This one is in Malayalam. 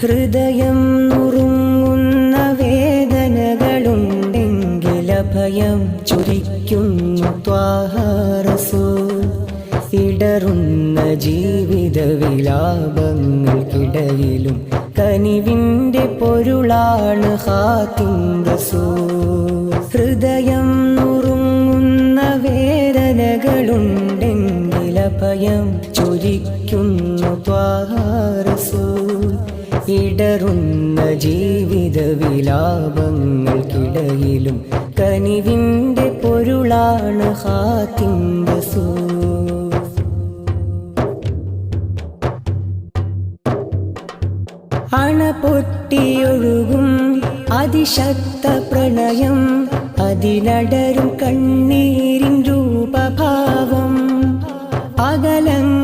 ഹൃദയം നുറുങ്ങുന്ന വേദനകളുണ്ടെങ്കിൽ അഭയം ചൊരിക്കുന്നു ത്വാഹ റസൂൽ. ഇടറുന്ന ജീവിത വിലാപങ്ങൾക്കിടയിലും കനിവിൻ്റെ പൊരുളാണ് ഖാതിം റസൂൽ. ഹൃദയം നുറുങ്ങുന്ന വേദനകളുണ്ടെങ്കിൽ അഭയം ചൊരിക്കുന്നു ത്വാഹ റസൂൽ. ഇടറുന്ന ജീവിത വിലാപങ്ങൾക്കിടയിലും കനിവിൻ്റെ പൊരുളാണ് ഖാതിം റസൂൽ. അണ പൊട്ടിയൊഴുകും അതിശക്ത പ്രണയം, അതിലടരും കണ്ണീരിൻ രൂപഭാവം. അകലങ്ങൾ